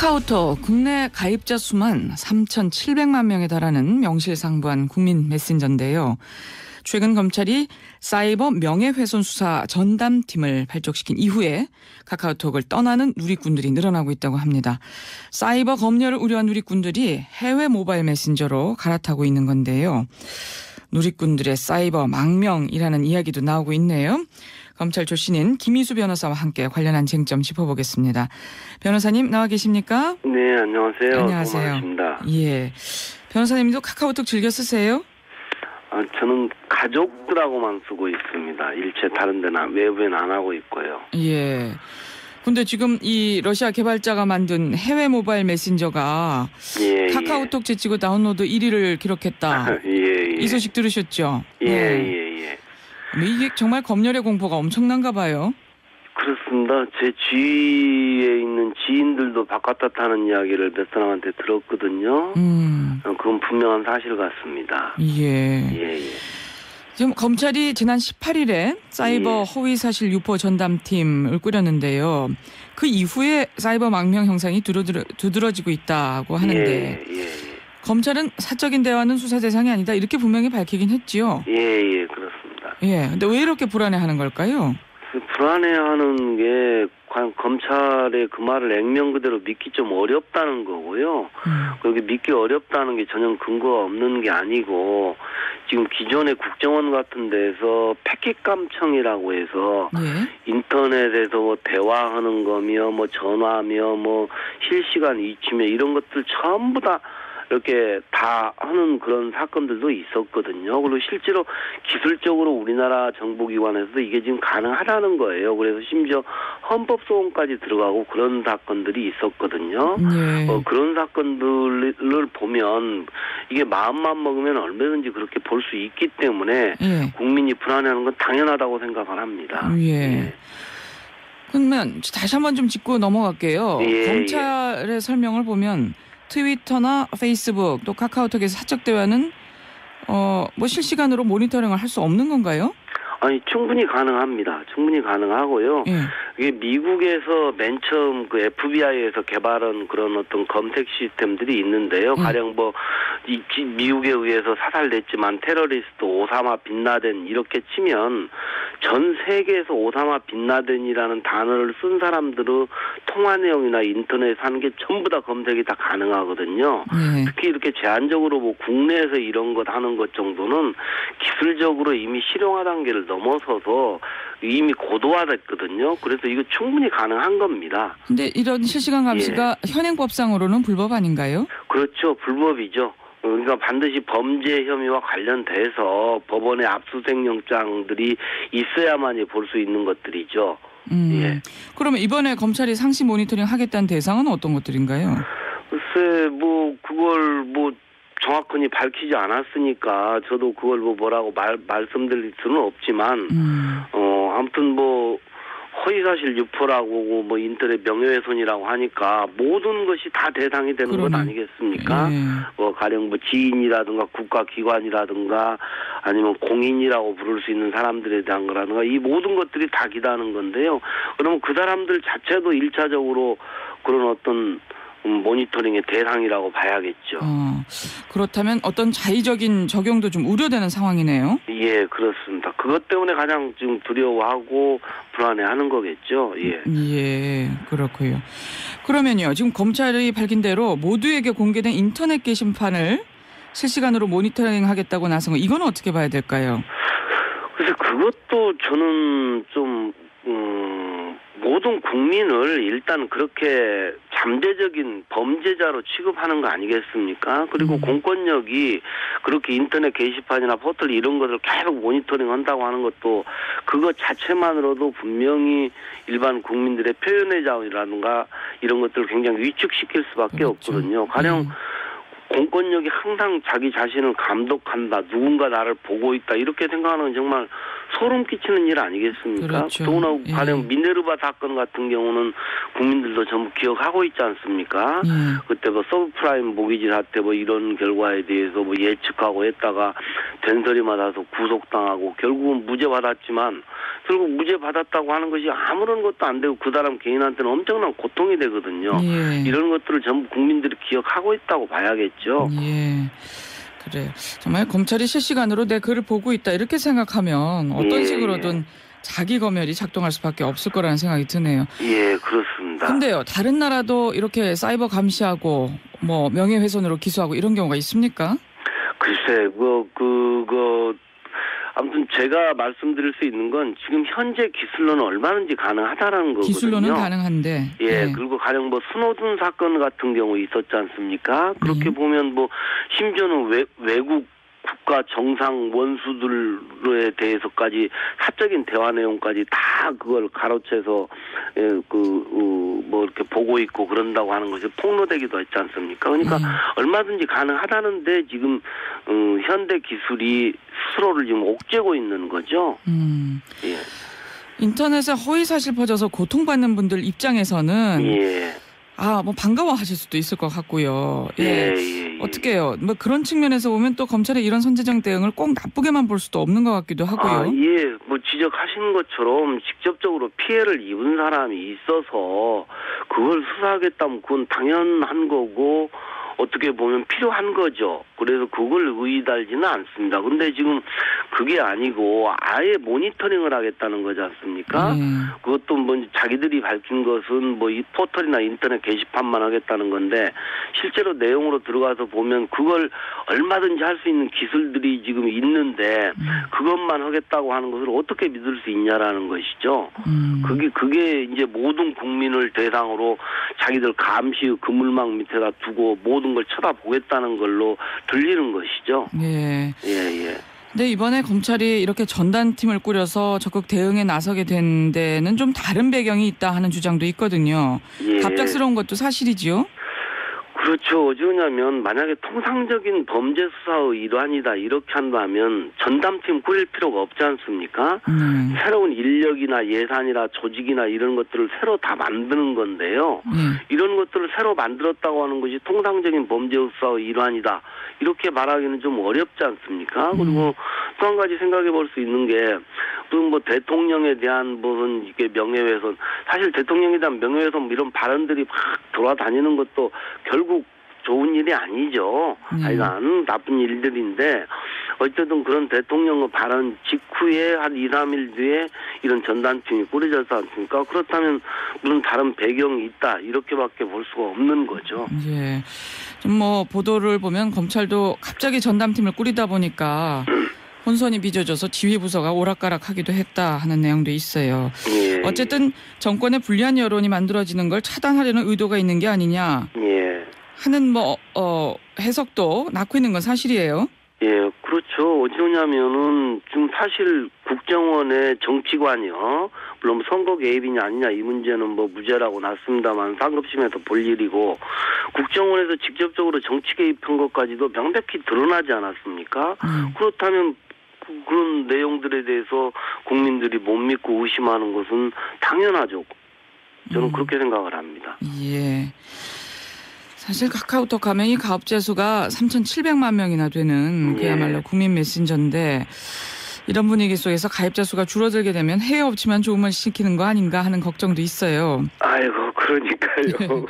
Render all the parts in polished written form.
카카오톡 국내 가입자 수만 3,700만 명에 달하는 명실상부한 국민 메신저인데요. 최근 검찰이 사이버 명예훼손 수사 전담팀을 발족시킨 이후에 카카오톡을 떠나는 누리꾼들이 늘어나고 있다고 합니다. 사이버 검열을 우려한 누리꾼들이 해외 모바일 메신저로 갈아타고 있는 건데요. 누리꾼들의 사이버 망명이라는 이야기도 나오고 있네요. 검찰 출신인 김희수 변호사와 함께 관련한 쟁점 짚어보겠습니다. 변호사님 나와 계십니까? 네, 안녕하세요. 안녕하세요. 고맙습니다. 예, 변호사님도 카카오톡 즐겨 쓰세요? 저는 가족들하고만 쓰고 있습니다. 일체 다른 데나 외부에는 안 하고 있고요. 예. 근데 지금 이 러시아 개발자가 만든 해외 모바일 메신저가 카카오톡 제치고 다운로드 1위를 기록했다. 이 소식 들으셨죠? 예. 이게 정말 검열의 공포가 엄청난가 봐요. 그렇습니다. 제 주위에 있는 지인들도 바깥다타는 이야기를 몇 사람한테 들었거든요. 그건 분명한 사실 같습니다. 예. 지금 검찰이 지난 18일에 사이버 허위사실 유포 전담팀을 꾸렸는데요. 그 이후에 사이버 망명 형상이 두드러지고 있다고 하는데 검찰은 사적인 대화는 수사 대상이 아니다 이렇게 분명히 밝히긴 했지요. 예, 그렇습니다. 예, 근데 왜 이렇게 불안해하는 걸까요? 불안해하는 게 과연 검찰의 그 말을 액면 그대로 믿기 좀 어렵다는 거고요. 그렇게 믿기 어렵다는 게 전혀 근거가 없는 게 아니고 지금 기존의 국정원 같은 데서 패킷감청이라고 해서 인터넷에서 뭐 대화하는 거며 뭐 전화며 뭐 실시간 이치며 이런 것들 전부 다 이렇게 다 하는 그런 사건들도 있었거든요. 그리고 실제로 기술적으로 우리나라 정보기관에서도 이게 지금 가능하다는 거예요. 그래서 심지어 헌법소원까지 들어가고 그런 사건들이 있었거든요. 그런 사건들을 보면 이게 마음만 먹으면 얼마든지 그렇게 볼 수 있기 때문에 국민이 불안해하는 건 당연하다고 생각을 합니다. 그러면 다시 한번 좀 짚고 넘어갈게요. 검찰의 설명을 보면 트위터나 페이스북 또 카카오톡에서 사적 대화는 뭐 실시간으로 모니터링을 할 수 없는 건가요? 아니 충분히 가능합니다. 충분히 가능하고요. 이게 미국에서 맨 처음 그 FBI에서 개발한 그런 어떤 검색 시스템들이 있는데요. 가령 뭐 미국에 의해서 사살됐지만 테러리스트 오사마 빈라덴 이렇게 치면 전 세계에서 오사마 빈라덴이라는 단어를 쓴 사람들의 통화 내용이나 인터넷에 사는 게 전부 다 검색이 다 가능하거든요. 특히 이렇게 제한적으로 뭐 국내에서 이런 것 하는 것 정도는 기술적으로 이미 실용화 단계를 넘어서서 이미 고도화됐거든요. 그래서 이거 충분히 가능한 겁니다. 근데 이런 실시간 감시가 현행법상으로는 불법 아닌가요? 그렇죠. 불법이죠. 그러니까 반드시 범죄 혐의와 관련돼서 법원의 압수수색 영장들이 있어야만이 볼 수 있는 것들이죠. 그러면 이번에 검찰이 상시 모니터링 하겠다는 대상은 어떤 것들인가요? 글쎄 그걸 정확히 밝히지 않았으니까 저도 그걸 뭐라고 말씀드릴 수는 없지만 아무튼 허위사실 유포라고 뭐 인터넷 명예훼손이라고 하니까 모든 것이 다 대상이 되는 것 아니겠습니까? 가령 지인이라든가 국가기관이라든가 아니면 공인이라고 부를 수 있는 사람들에 대한 거라든가 이 모든 것들이 다 기다는 건데요. 그러면 그 사람들 자체도 1차적으로 그런 어떤 모니터링의 대상이라고 봐야겠죠. 그렇다면 어떤 자의적인 적용도 좀 우려되는 상황이네요. 예, 그렇습니다. 그것 때문에 가장 지금 두려워하고 불안해하는 거겠죠. 예, 그렇고요. 그러면요, 지금 검찰이 밝힌 대로 모두에게 공개된 인터넷 게시판을 실시간으로 모니터링하겠다고 나선 거 이건 어떻게 봐야 될까요? 그래서 그것도 저는 좀 모든 국민을 일단 그렇게 잠재적인 범죄자로 취급하는 거 아니겠습니까? 그리고 공권력이 그렇게 인터넷 게시판이나 포털 이런 것을 계속 모니터링 한다고 하는 것도 그것 자체만으로도 분명히 일반 국민들의 표현의 자유라든가 이런 것들을 굉장히 위축시킬 수밖에 없거든요. 가령 공권력이 항상 자기 자신을 감독한다. 누군가 나를 보고 있다. 이렇게 생각하는 건 정말 소름 끼치는 일 아니겠습니까? 더구나 가령 미네르바 사건 같은 경우는 국민들도 전부 기억하고 있지 않습니까? 그때 서브프라임 모기지 사태 이런 결과에 대해서 예측하고 했다가 된소리 맞아서 구속당하고 결국은 무죄 받았지만 그리고 무죄 받았다고 하는 것이 아무런 것도 안 되고 그 사람 개인한테는 엄청난 고통이 되거든요. 예. 이런 것들을 전부 국민들이 기억하고 있다고 봐야겠죠. 예. 그래. 정말 검찰이 실시간으로 내 글을 보고 있다 이렇게 생각하면 어떤 예, 식으로든 자기 검열이 작동할 수밖에 없을 거라는 생각이 드네요. 예, 그렇습니다. 근데요, 다른 나라도 이렇게 사이버 감시하고 뭐 명예훼손으로 기소하고 이런 경우가 있습니까? 글쎄, 아무튼 제가 말씀드릴 수 있는 건 지금 현재 기술로는 얼마든지 가능하다라는 거거든요. 기술로는 가능한데. 예, 그리고 가령 뭐 스노든 사건 같은 경우 있었지 않습니까? 그렇게 보면 뭐 심지어는 외국 국가 정상 원수들에 대해서까지 사적인 대화 내용까지 다 그걸 가로채서 뭐 이렇게 보고 있고 그런다고 하는 것이 폭로되기도 했지 않습니까? 그러니까 얼마든지 가능하다는데 지금 현대 기술이 스스로를 지금 옥죄고 있는 거죠. 예. 인터넷에 허위 사실 퍼져서 고통받는 분들 입장에서는 예. 뭐 반가워하실 수도 있을 것 같고요. 예. 어떻게 해요? 뭐 그런 측면에서 보면 또 검찰의 이런 선제적 대응을 꼭 나쁘게만 볼 수도 없는 것 같기도 하고요. 예. 뭐 지적하신 것처럼 직접적으로 피해를 입은 사람이 있어서 그걸 수사하겠다면 그건 당연한 거고 어떻게 보면 필요한 거죠. 그래서 그걸 의의달지는 않습니다. 근데 지금 그게 아니고 아예 모니터링을 하겠다는 거지 않습니까? 그것도 뭐 자기들이 밝힌 것은 뭐 이 포털이나 인터넷 게시판만 하겠다는 건데 실제로 내용으로 들어가서 보면 그걸 얼마든지 할 수 있는 기술들이 지금 있는데 그것만 하겠다고 하는 것을 어떻게 믿을 수 있냐라는 것이죠. 그게 이제 모든 국민을 대상으로 자기들 감시의 그물망 밑에다 두고 모든 걸 쳐다보겠다는 걸로 들리는 것이죠. 예. 예. 근데 이번에 검찰이 이렇게 전단팀을 꾸려서 적극 대응에 나서게 된 데는 좀 다른 배경이 있다 하는 주장도 있거든요. 예. 갑작스러운 것도 사실이지요? 그렇죠. 어쩌냐면 만약에 통상적인 범죄 수사의 일환이다 이렇게 한다면 전담팀 꾸릴 필요가 없지 않습니까? 새로운 인력이나 예산이나 조직이나 이런 것들을 새로 다 만드는 건데요. 이런 것들을 새로 만들었다고 하는 것이 통상적인 범죄 수사의 일환이다 이렇게 말하기는 좀 어렵지 않습니까? 그리고 또 한 가지 생각해 볼 수 있는 게 뭐 대통령에 대한 무슨 이게 명예훼손 사실 대통령에 대한 명예훼손 이런 발언들이 막 돌아다니는 것도 결국 좋은 일이 아니죠. 하여간 나쁜 일들인데 어쨌든 그런 대통령의 발언 직후에 한 2, 3일 뒤에 이런 전단팀이 꾸려졌지 않습니까? 그렇다면 무슨 다른 배경이 있다 이렇게밖에 볼 수가 없는 거죠. 예. 좀 뭐 보도를 보면 검찰도 갑자기 전담팀을 꾸리다 보니까 혼선이 빚어져서 지휘 부서가 오락가락하기도 했다 하는 내용도 있어요. 예. 어쨌든 정권의 불리한 여론이 만들어지는 걸 차단하려는 의도가 있는 게 아니냐 하는 해석도 낳고 있는 건 사실이에요. 예, 그렇죠. 어쩌냐면은 지금 사실 국정원의 정치관이요. 물론 선거 개입이냐 아니냐 이 문제는 뭐 무죄라고 났습니다만 상급심에서 볼 일이고 국정원에서 직접적으로 정치 개입한 것까지도 명백히 드러나지 않았습니까? 그렇다면 그런 내용들에 대해서 국민들이 못 믿고 의심하는 것은 당연하죠. 저는 그렇게 생각을 합니다. 예. 사실 카카오톡 가맹이 가입자 수가 3,700만 명이나 되는 그야말로 국민 메신저인데 이런 분위기 속에서 가입자 수가 줄어들게 되면 해외 업체만 조음을 시키는 거 아닌가 하는 걱정도 있어요. 아이고 그러니까요.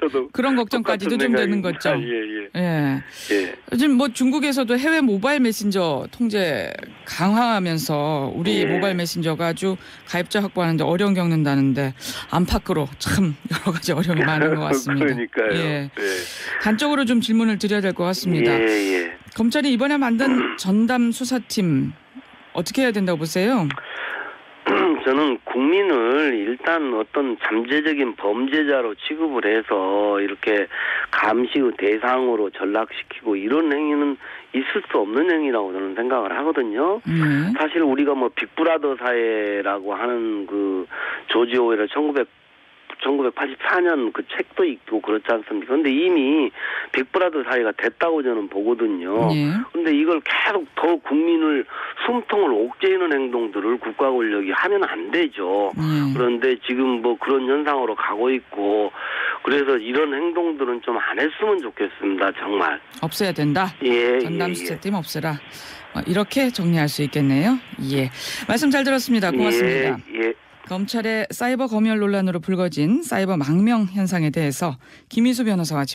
저도 그런 걱정까지도 좀 되는 거죠. 예. 요즘 뭐 중국에서도 해외 모바일 메신저 통제 강화하면서 우리 모바일 메신저가 아주 가입자 확보하는데 어려움 겪는다는데 안팎으로 참 여러 가지 어려움이 많은 것 같습니다. 그러니까요. 예. 단적으로 좀 질문을 드려야 될 것 같습니다. 검찰이 이번에 만든 전담 수사팀 어떻게 해야 된다고 보세요? 저는 국민을 일단 어떤 잠재적인 범죄자로 취급을 해서 이렇게 감시의 대상으로 전락시키고 이런 행위는 있을 수 없는 행위라고 저는 생각을 하거든요. 사실 우리가 뭐 빅브라더 사회라고 하는 그 조지 오웰의 1984년 그 책도 있고 그렇지 않습니까? 근데 이미 빅브라더 사회가 됐다고 저는 보거든요. 근데 이걸 계속 더 국민을 숨통을 옥죄이는 행동들을 국가 권력이 하면 안 되죠. 그런데 지금 뭐 그런 현상으로 가고 있고 그래서 이런 행동들은 좀 안 했으면 좋겠습니다. 정말. 없애야 된다. 전담 수사팀 없애라. 이렇게 정리할 수 있겠네요. 예. 말씀 잘 들었습니다. 고맙습니다. 검찰의 사이버 검열 논란으로 불거진 사이버 망명 현상에 대해서 김희수 변호사와